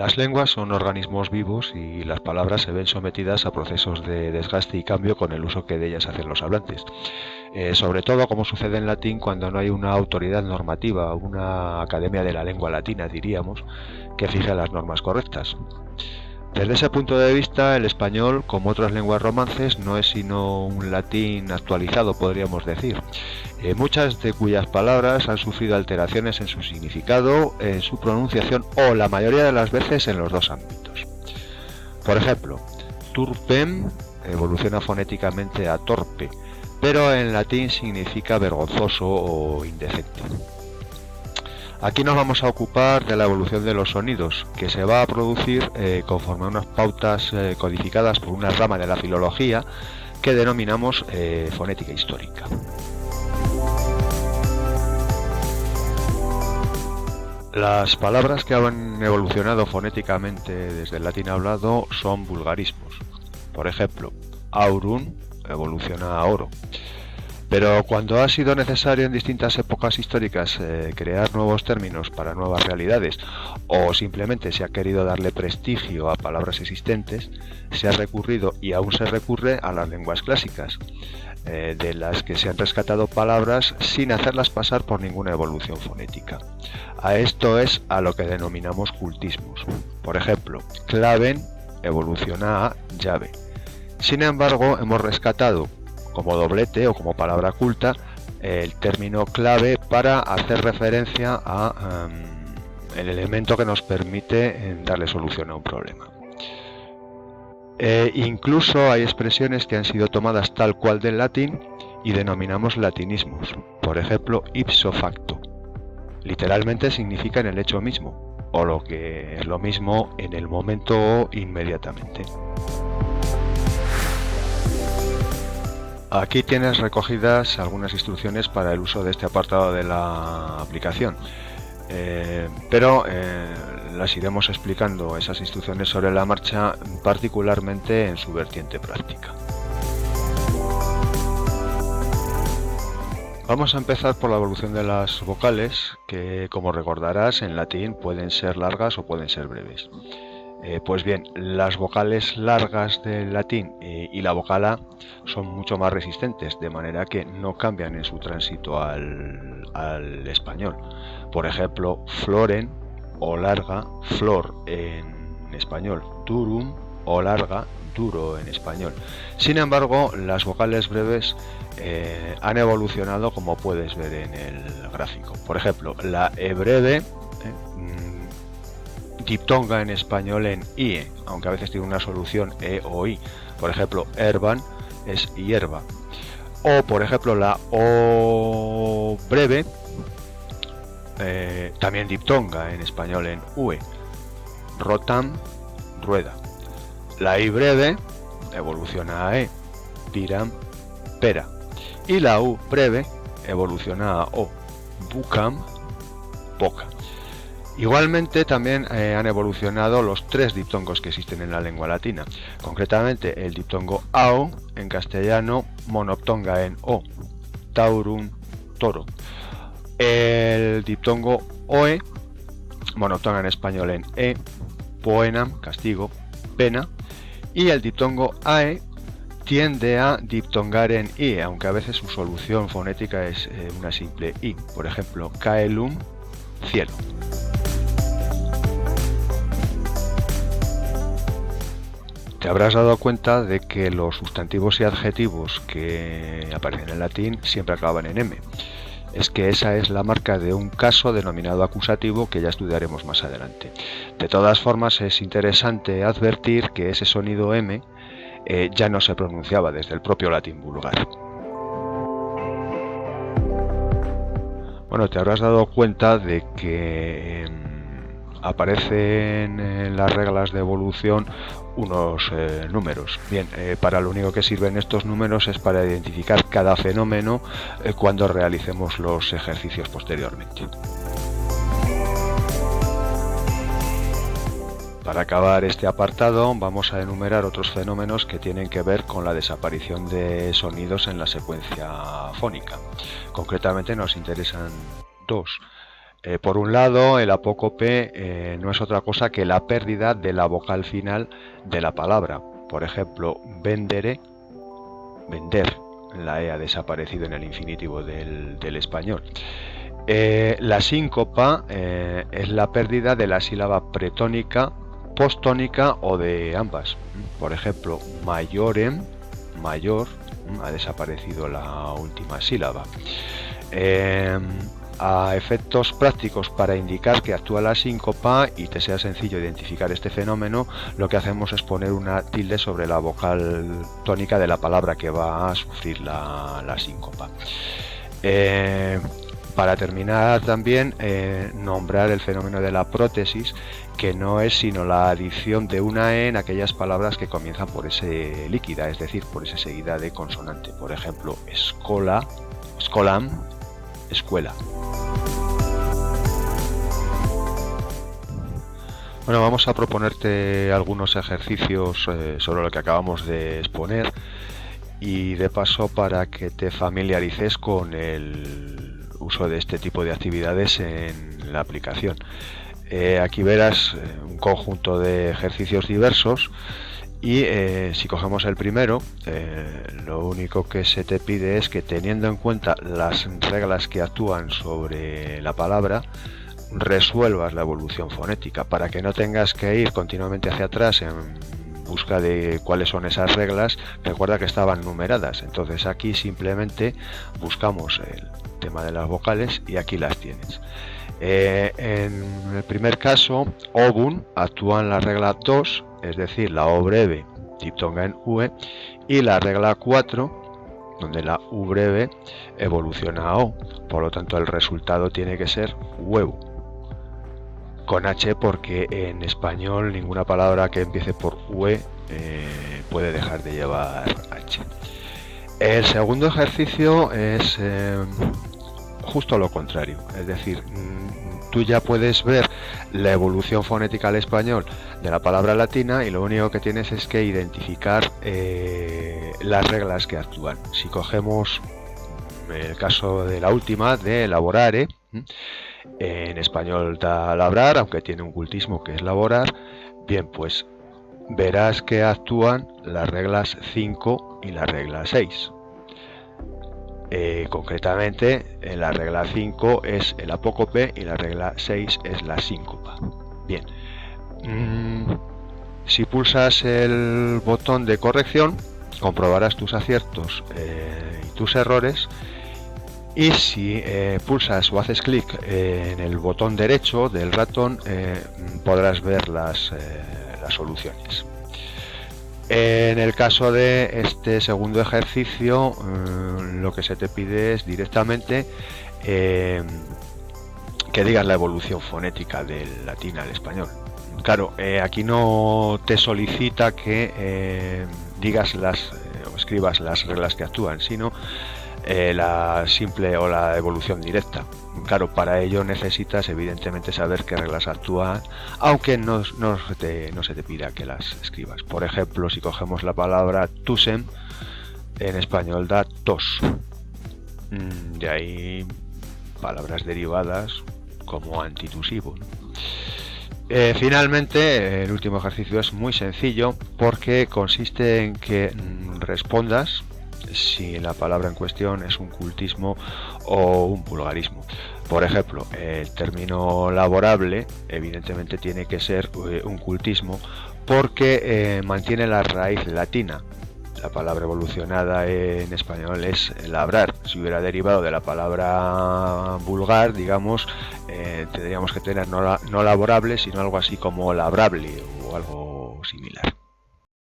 Las lenguas son organismos vivos y las palabras se ven sometidas a procesos de desgaste y cambio con el uso que de ellas hacen los hablantes. Sobre todo, como sucede en latín, cuando no hay una autoridad normativa, una academia de la lengua latina, diríamos, que fije las normas correctas. Desde ese punto de vista, el español, como otras lenguas romances, no es sino un latín actualizado, podríamos decir, muchas de cuyas palabras han sufrido alteraciones en su significado, en su pronunciación o la mayoría de las veces en los dos ámbitos. Por ejemplo, turpem evoluciona fonéticamente a torpe, pero en latín significa vergonzoso o indecente. Aquí nos vamos a ocupar de la evolución de los sonidos, que se va a producir conforme a unas pautas codificadas por una rama de la filología que denominamos fonética histórica. Las palabras que han evolucionado fonéticamente desde el latín hablado son vulgarismos. Por ejemplo, aurum evoluciona a oro. Pero cuando ha sido necesario en distintas épocas históricas crear nuevos términos para nuevas realidades, o simplemente se ha querido darle prestigio a palabras existentes, se ha recurrido y aún se recurre a las lenguas clásicas, de las que se han rescatado palabras sin hacerlas pasar por ninguna evolución fonética. A esto es a lo que denominamos cultismos. Por ejemplo, claven evoluciona a llave. Sin embargo, hemos rescatado como doblete o como palabra culta el término clave para hacer referencia a el elemento que nos permite darle solución a un problema. Incluso hay expresiones que han sido tomadas tal cual del latín y denominamos latinismos. Por ejemplo, ipso facto. Literalmente significa en el hecho mismo, o lo que es lo mismo en el momento o inmediatamente. Aquí tienes recogidas algunas instrucciones para el uso de este apartado de la aplicación, pero las iremos explicando esas instrucciones sobre la marcha, particularmente en su vertiente práctica. Vamos a empezar por la evolución de las vocales, que como recordarás en latín pueden ser largas o pueden ser breves. Pues bien, las vocales largas del latín y la vocal A son mucho más resistentes, de manera que no cambian en su tránsito al español. Por ejemplo, floren o larga, flor en español, durum o larga, duro en español. Sin embargo, las vocales breves han evolucionado, como puedes ver en el gráfico. Por ejemplo, la E breve diptonga en español en IE, aunque a veces tiene una solución E o I. Por ejemplo, herban es hierba. O por ejemplo la O breve también diptonga en español en UE. Rotam, rueda. La I breve evoluciona a E. Piram, pera. Y la U breve evoluciona a O. Bucam, boca. Igualmente también han evolucionado los tres diptongos que existen en la lengua latina, concretamente el diptongo AO en castellano, monoptonga en O, taurum, toro, el diptongo OE, monoptonga en español en E, poenam, castigo, pena, y el diptongo AE tiende a diptongar en I, aunque a veces su solución fonética es una simple I, por ejemplo, caelum, cielo. Te habrás dado cuenta de que los sustantivos y adjetivos que aparecen en latín siempre acaban en M. Es que esa es la marca de un caso denominado acusativo que ya estudiaremos más adelante. De todas formas, es interesante advertir que ese sonido M ya no se pronunciaba desde el propio latín vulgar. Bueno, te habrás dado cuenta de que aparecen en las reglas de evolución unos números. Bien, para lo único que sirven estos números es para identificar cada fenómeno cuando realicemos los ejercicios posteriormente. Para acabar este apartado vamos a enumerar otros fenómenos que tienen que ver con la desaparición de sonidos en la secuencia fónica. Concretamente nos interesan dos. Por un lado, el apócope no es otra cosa que la pérdida de la vocal final de la palabra. Por ejemplo, vendere, vender. La E ha desaparecido en el infinitivo del español. La síncopa es la pérdida de la sílaba pretónica, postónica o de ambas. Por ejemplo, mayorem, mayor, ha desaparecido la última sílaba. A efectos prácticos, para indicar que actúa la síncopa y te sea sencillo identificar este fenómeno, lo que hacemos es poner una tilde sobre la vocal tónica de la palabra que va a sufrir la síncopa. Para terminar también, nombrar el fenómeno de la prótesis, que no es sino la adición de una E en aquellas palabras que comienzan por ese líquida, es decir, por esa seguida de consonante. Por ejemplo, escola, escolam, escuela. Bueno, vamos a proponerte algunos ejercicios sobre lo que acabamos de exponer, y de paso para que te familiarices con el uso de este tipo de actividades en la aplicación. Aquí verás un conjunto de ejercicios diversos y si cogemos el primero, lo único que se te pide es que, teniendo en cuenta las reglas que actúan sobre la palabra, resuelvas la evolución fonética, para que no tengas que ir continuamente hacia atrás en busca de cuáles son esas reglas. Recuerda que estaban numeradas, entonces aquí simplemente buscamos el tema de las vocales y aquí las tienes. En el primer caso, obun actúa en la regla 2, es decir, la O breve diptonga en UE, y la regla 4, donde la U breve evoluciona a O. Por lo tanto, el resultado tiene que ser huevo, con H, porque en español ninguna palabra que empiece por UE puede dejar de llevar H. El segundo ejercicio es justo lo contrario, es decir, tú ya puedes ver la evolución fonética al español de la palabra latina y lo único que tienes es que identificar las reglas que actúan. Si cogemos el caso de la última, de laborare, en español da labrar, aunque tiene un cultismo que es laborar. Bien, pues verás que actúan las reglas 5 y la regla 6. Concretamente, en la regla 5 es el apócope y la regla 6 es la síncopa. Bien, si pulsas el botón de corrección, comprobarás tus aciertos y tus errores. Y si pulsas o haces clic en el botón derecho del ratón, podrás ver las soluciones. En el caso de este segundo ejercicio, lo que se te pide es directamente que digas la evolución fonética del latín al español. Claro, aquí no te solicita que digas o escribas las reglas que actúan, sino la simple o la evolución directa. Claro, para ello necesitas evidentemente saber qué reglas actúan, aunque no se te pida que las escribas. Por ejemplo, si cogemos la palabra tusem, en español da tos. De ahí palabras derivadas como antitusivo. Finalmente, el último ejercicio es muy sencillo porque consiste en que respondas si la palabra en cuestión es un cultismo o un vulgarismo. Por ejemplo, el término laborable evidentemente tiene que ser un cultismo porque mantiene la raíz latina. La palabra evolucionada en español es labrar. Si hubiera derivado de la palabra vulgar, digamos, tendríamos que tener no laborable, sino algo así como labrable o algo similar.